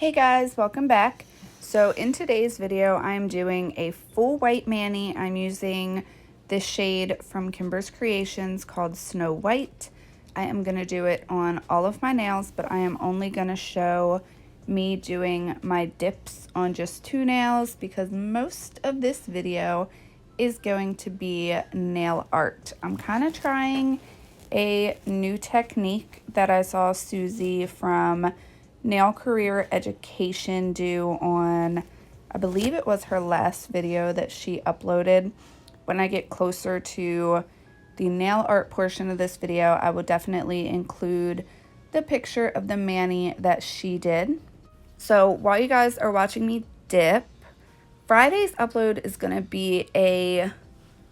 Hey guys, welcome back. So in today's video, I'm doing a full white mani. I'm using this shade from Kimber's Creations called Snow White. I am going to do it on all of my nails, but I am only going to show me doing my dips on just 2 nails because most of this video is going to be nail art. I'm kind of trying a new technique that I saw Susie from Nail Career Education do on, I believe it was her last video that she uploaded. When I get closer to the nail art portion of this video, I will definitely include the picture of the mani that she did. So while you guys are watching me dip, Friday's upload is going to be a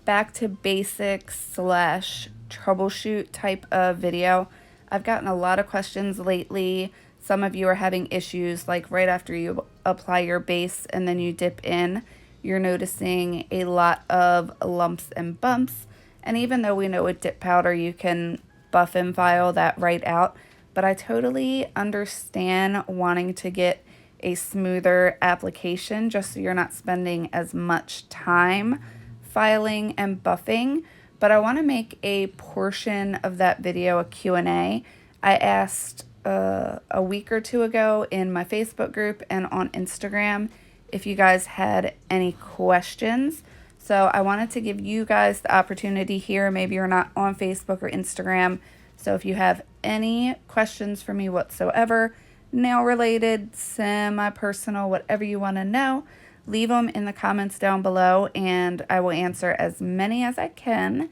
back to basics / troubleshoot type of video. I've gotten a lot of questions lately. Some of you are having issues like right after you apply your base and then you dip in, you're noticing a lot of lumps and bumps. And even though we know with dip powder you can buff and file that right out, but I totally understand wanting to get a smoother application just so you're not spending as much time filing and buffing. But I want to make a portion of that video a Q&A. I asked a week or 2 ago in my Facebook group and on Instagram if you guys had any questions. So I wanted to give you guys the opportunity here. Maybe you're not on Facebook or Instagram. So if you have any questions for me whatsoever, nail related, semi-personal, whatever you want to know, leave them in the comments down below and I will answer as many as I can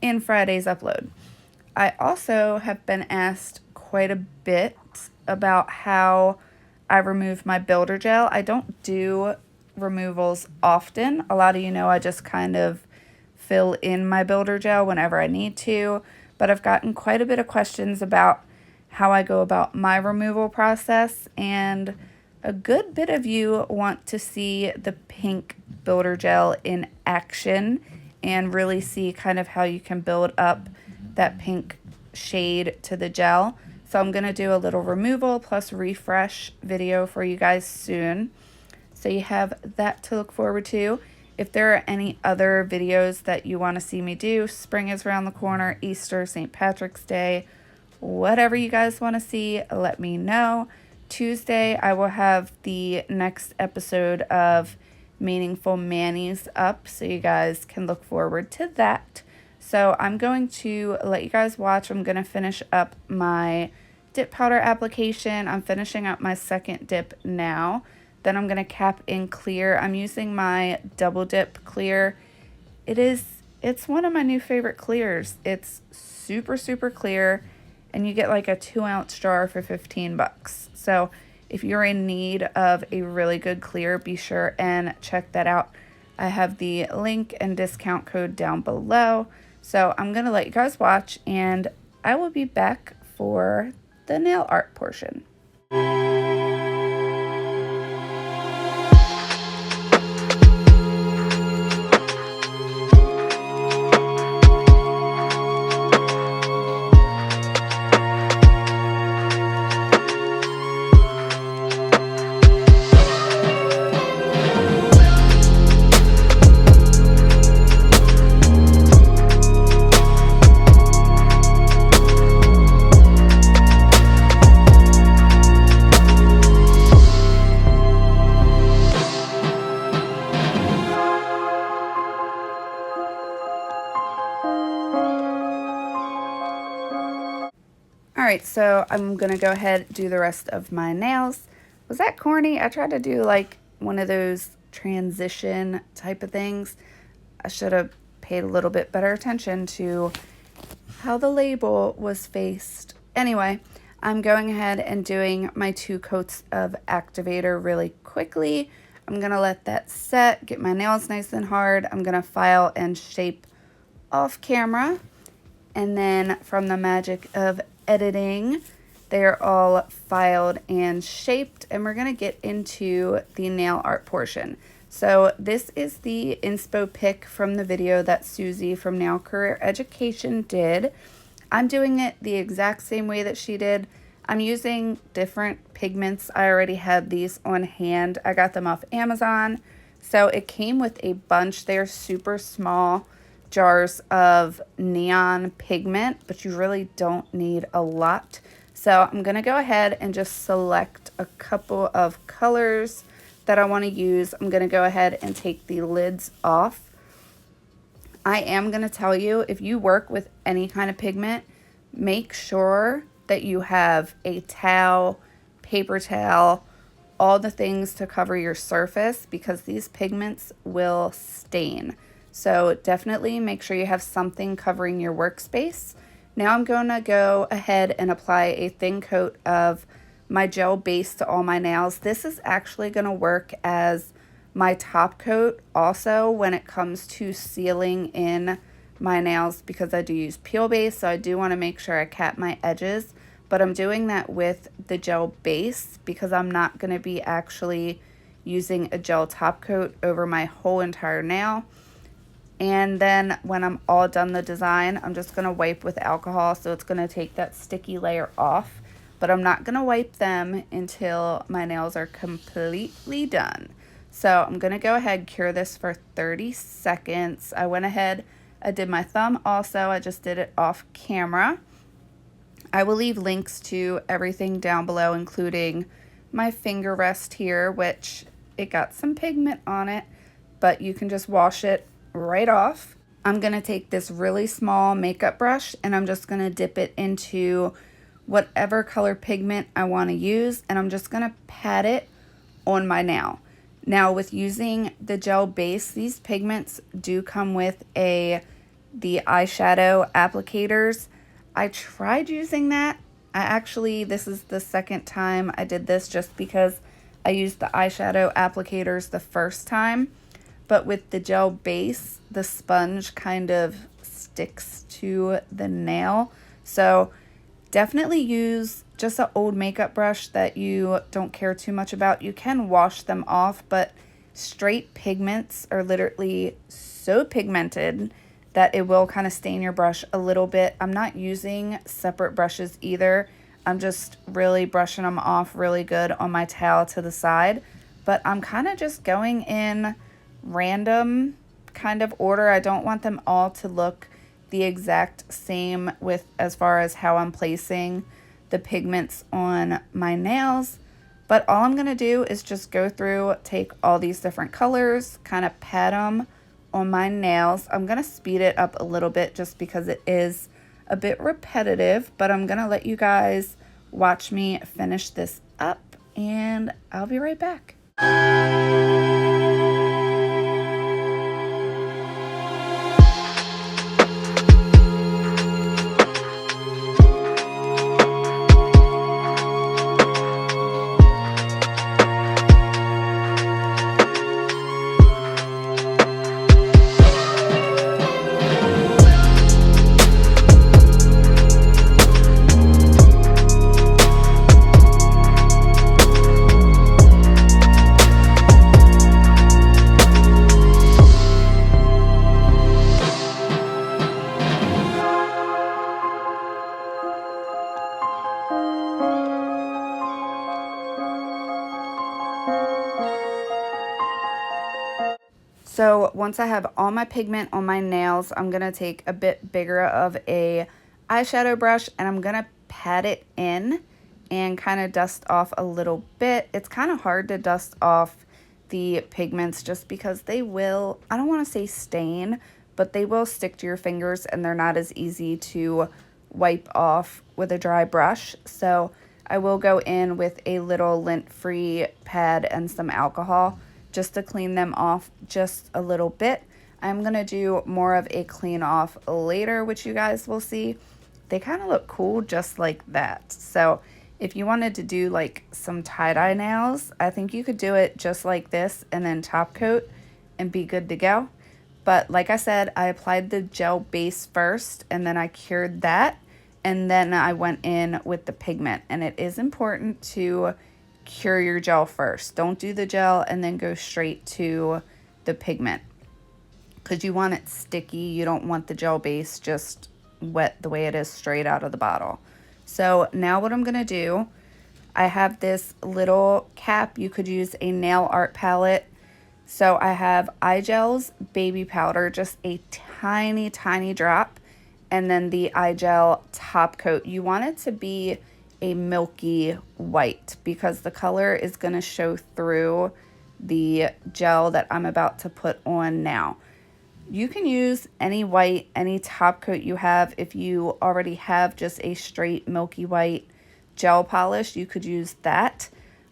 in Friday's upload. I also have been asked quite a bit about how I remove my builder gel. I don't do removals often. A lot of you know I just kind of fill in my builder gel whenever I need to, but I've gotten quite a bit of questions about how I go about my removal process, and a good bit of you want to see the pink builder gel in action and really see kind of how you can build up that pink shade to the gel. So I'm going to do a little removal plus refresh video for you guys soon. So you have that to look forward to. If there are any other videos that you want to see me do, spring is around the corner, Easter, St. Patrick's Day, whatever you guys want to see, let me know. Tuesday, I will have the next episode of Meaningful Manis up, so you guys can look forward to that. So I'm going to let you guys watch. I'm going to finish up my dip powder application. I'm finishing up my second dip now. Then I'm going to cap in clear. I'm using my double dip clear. It's one of my new favorite clears. It's super, super clear, and you get like a 2-ounce jar for 15 bucks. So if you're in need of a really good clear, be sure and check that out. I have the link and discount code down below. So I'm going to let you guys watch, and I will be back for the nail art portion. Alright, so I'm going to go ahead and do the rest of my nails. Was that corny? I tried to do like one of those transition type of things. I should have paid a little bit better attention to how the label was faced. Anyway, I'm going ahead and doing my 2 coats of activator really quickly. I'm going to let that set, get my nails nice and hard. I'm going to file and shape off camera. And then from the magic of editing, they're all filed and shaped, and we're going to get into the nail art portion. So this is the inspo pic from the video that Susie from Nail Career Education did. I'm doing it the exact same way that she did. I'm using different pigments. I already had these on hand. I got them off Amazon. So it came with a bunch. They're super small jars of neon pigment, but you really don't need a lot. So I'm going to go ahead and just select a couple of colors that I want to use. I'm going to go ahead and take the lids off. I am going to tell you, if you work with any kind of pigment, make sure that you have a towel, paper towel, all the things to cover your surface, because these pigments will stain. So definitely make sure you have something covering your workspace. Now I'm going to go ahead and apply a thin coat of my gel base to all my nails. This is actually going to work as my top coat also when it comes to sealing in my nails, because I do use peel base, so I do want to make sure I cap my edges. But I'm doing that with the gel base because I'm not going to be actually using a gel top coat over my whole entire nail. And then when I'm all done the design, I'm just going to wipe with alcohol, so it's going to take that sticky layer off. But I'm not going to wipe them until my nails are completely done. So I'm going to go ahead and cure this for 30 seconds. I went ahead, I did my thumb also. I just did it off camera. I will leave links to everything down below, including my finger rest here, which it got some pigment on it, but you can just wash it right off. I'm going to take this really small makeup brush and I'm just going to dip it into whatever color pigment I want to use, and I'm just going to pat it on my nail. Now with using the gel base, these pigments do come with the eyeshadow applicators. I tried using that. This is the second time I did this just because I used the eyeshadow applicators the first time. But with the gel base, the sponge kind of sticks to the nail. So definitely use just an old makeup brush that you don't care too much about. You can wash them off, but straight pigments are literally so pigmented that it will kind of stain your brush a little bit. I'm not using separate brushes either. I'm just really brushing them off really good on my towel to the side. But I'm kind of just going in random kind of order. I don't want them all to look the exact same with as far as how I'm placing the pigments on my nails. But all I'm going to do is just go through, take all these different colors, kind of pat them on my nails. I'm going to speed it up a little bit just because it is a bit repetitive, but I'm going to let you guys watch me finish this up and I'll be right back. So once I have all my pigment on my nails, I'm going to take a bit bigger of a eyeshadow brush and I'm going to pat it in and kind of dust off a little bit. It's kind of hard to dust off the pigments just because they will, I don't want to say stain, but they will stick to your fingers and they're not as easy to wipe off with a dry brush. So I will go in with a little lint-free pad and some alcohol just to clean them off just a little bit. I'm going to do more of a clean off later, which you guys will see. They kind of look cool just like that. So if you wanted to do like some tie-dye nails, I think you could do it just like this and then top coat and be good to go. But like I said, I applied the gel base first and then I cured that. And then I went in with the pigment. And it is important to cure your gel first. Don't do the gel and then go straight to the pigment because you want it sticky. You don't want the gel base just wet the way it is straight out of the bottle. So now what I'm going to do, I have this little cap. You could use a nail art palette. So I have iGel's baby powder, just a tiny, tiny drop, and then the iGel top coat. You want it to be a milky white because the color is going to show through the gel that I'm about to put on now. You can use any white, any top coat you have. If you already have just a straight milky white gel polish, you could use that.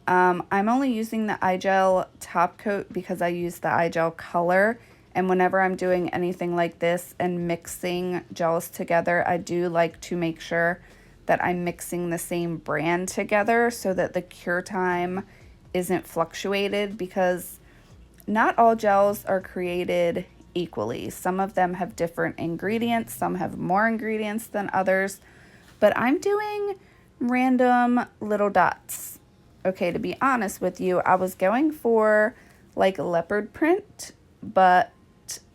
I'm only using the iGel top coat because I use the iGel color, and whenever I'm doing anything like this and mixing gels together, I do like to make sure that I'm mixing the same brand together so that the cure time isn't fluctuated, because not all gels are created equally. Some of them have different ingredients, some have more ingredients than others, but I'm doing random little dots. Okay, to be honest with you, I was going for like a leopard print, but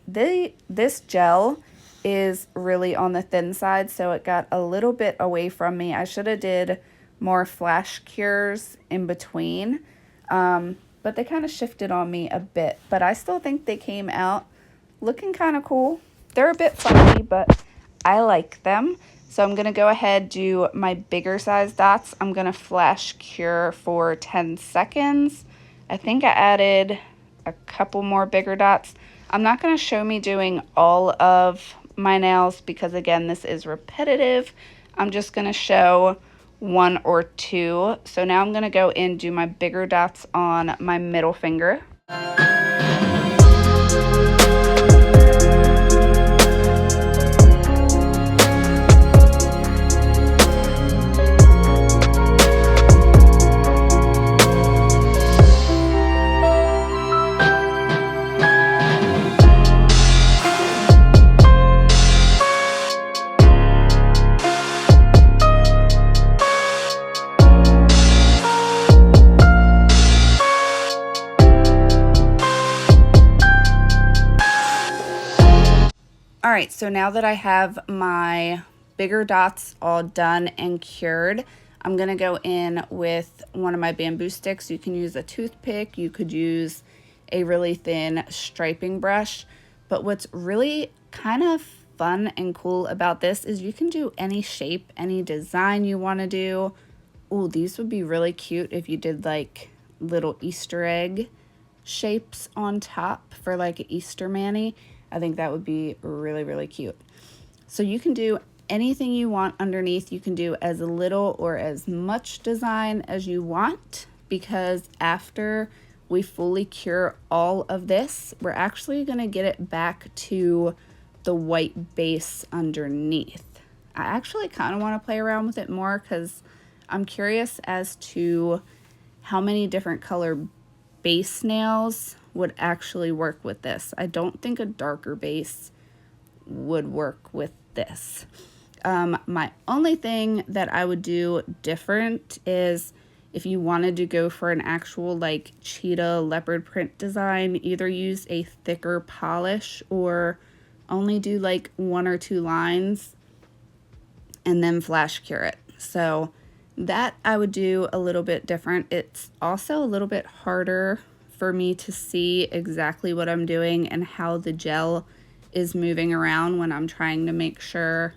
this gel is really on the thin side, so it got a little bit away from me. I should have did more flash cures in between, but they kind of shifted on me a bit, but I still think they came out looking kind of cool. They're a bit funky, but I like them. So I'm going to go ahead, do my bigger size dots. I'm going to flash cure for 10 seconds. I think I added a couple more bigger dots. I'm not going to show me doing all of my nails because, again, this is repetitive. I'm just going to show one or two. So now I'm going to go in, do my bigger dots on my middle finger. All right, so now that I have my bigger dots all done and cured, I'm going to go in with one of my bamboo sticks. You can use a toothpick, you could use a really thin striping brush, but what's really kind of fun and cool about this is you can do any shape, any design you want to do. Ooh, these would be really cute if you did like little Easter egg shapes on top for like an Easter mani. I think that would be really, really cute. So you can do anything you want underneath. You can do as little or as much design as you want, because after we fully cure all of this, we're actually going to get it back to the white base underneath. I actually kind of want to play around with it more because I'm curious as to how many different color base nails would actually work with this. I don't think a darker base would work with this. My only thing that I would do different is if you wanted to go for an actual like cheetah leopard print design, either use a thicker polish or only do like 1 or 2 lines and then flash cure it. So that I would do a little bit different. It's also a little bit harder for me to see exactly what I'm doing and how the gel is moving around when I'm trying to make sure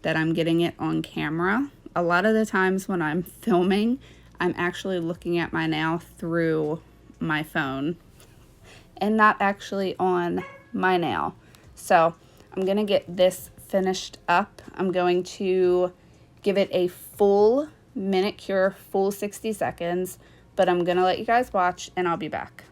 that I'm getting it on camera. A lot of the times when I'm filming, I'm actually looking at my nail through my phone and not actually on my nail. So I'm gonna get this finished up. I'm going to give it a full minute cure, full 60 seconds, but I'm gonna let you guys watch and I'll be back.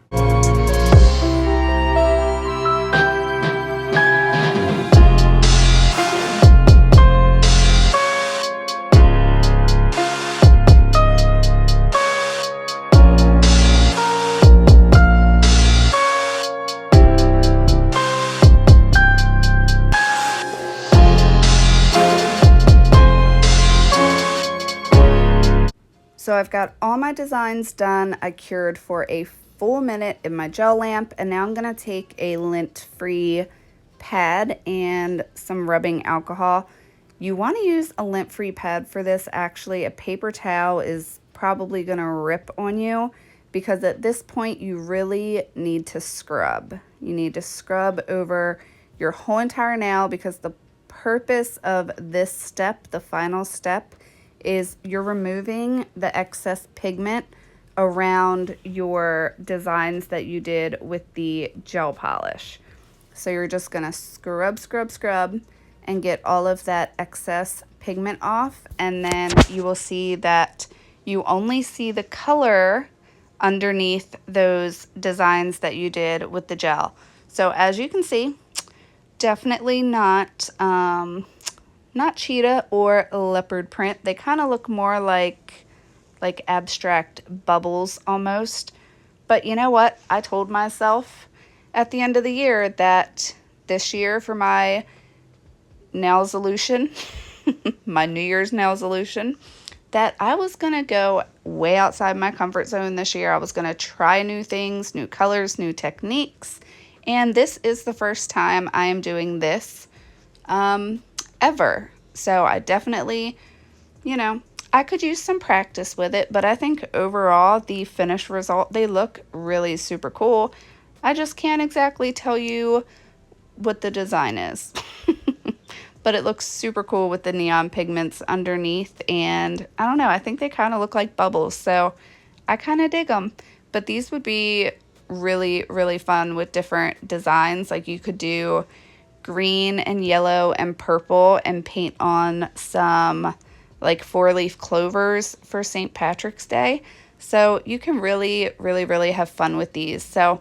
So I've got all my designs done. I cured for a full minute in my gel lamp, and now I'm gonna take a lint-free pad and some rubbing alcohol. You want to use a lint-free pad for this. Actually, a paper towel is probably going to rip on you because at this point you really need to scrub. You need to scrub over your whole entire nail because the purpose of this step, the final step, is you're removing the excess pigment around your designs that you did with the gel polish. So you're just gonna scrub, scrub, scrub and get all of that excess pigment off, and then you will see that you only see the color underneath those designs that you did with the gel. So as you can see, definitely not cheetah or leopard print. They kind of look more like abstract bubbles almost. But you know what? I told myself at the end of the year that this year for my nail solution, my New Year's nail solution, that I was going to go way outside my comfort zone this year. I was going to try new things, new colors, new techniques. And this is the first time I am doing this ever. So I definitely, you know, I could use some practice with it, but I think overall the finished result, they look really super cool. I just can't exactly tell you what the design is. But it looks super cool with the neon pigments underneath, and I don't know, I think they kind of look like bubbles, so I kind of dig them. But these would be really, really fun with different designs. Like you could do green and yellow and purple and paint on some like 4-leaf clovers for St. Patrick's Day. So you can really, really, really have fun with these. So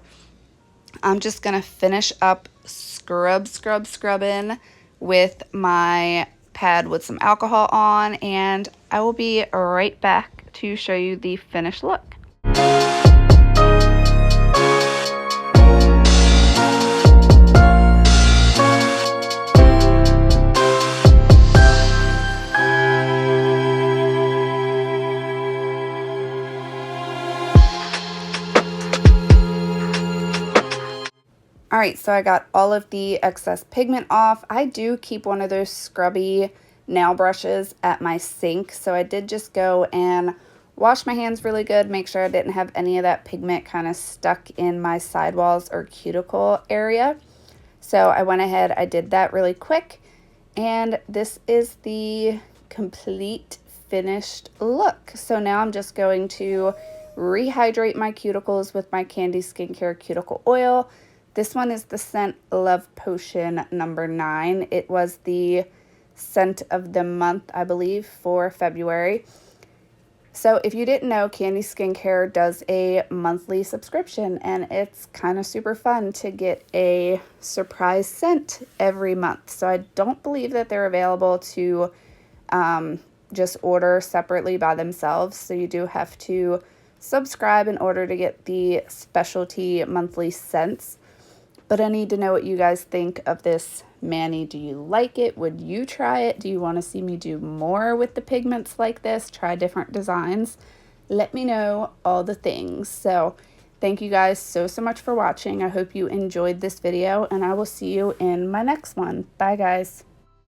I'm just going to finish up scrubbing with my pad with some alcohol on, and I will be right back to show you the finished look. Alright, so I got all of the excess pigment off. I do keep one of those scrubby nail brushes at my sink, so I did just go and wash my hands really good, make sure I didn't have any of that pigment kind of stuck in my sidewalls or cuticle area. So I went ahead, I did that really quick, and this is the complete finished look. So now I'm just going to rehydrate my cuticles with my Candy Skincare Cuticle Oil. This one is the scent Love Potion number 9. It was the scent of the month, I believe, for February. So if you didn't know, Candy Skincare does a monthly subscription, and it's kind of super fun to get a surprise scent every month. So I don't believe that they're available to just order separately by themselves. So you do have to subscribe in order to get the specialty monthly scents. But I need to know what you guys think of this mani. Do you like it? Would you try it? Do you want to see me do more with the pigments like this? Try different designs? Let me know all the things. So thank you guys so much for watching. I hope you enjoyed this video, and I will see you in my next one. Bye guys.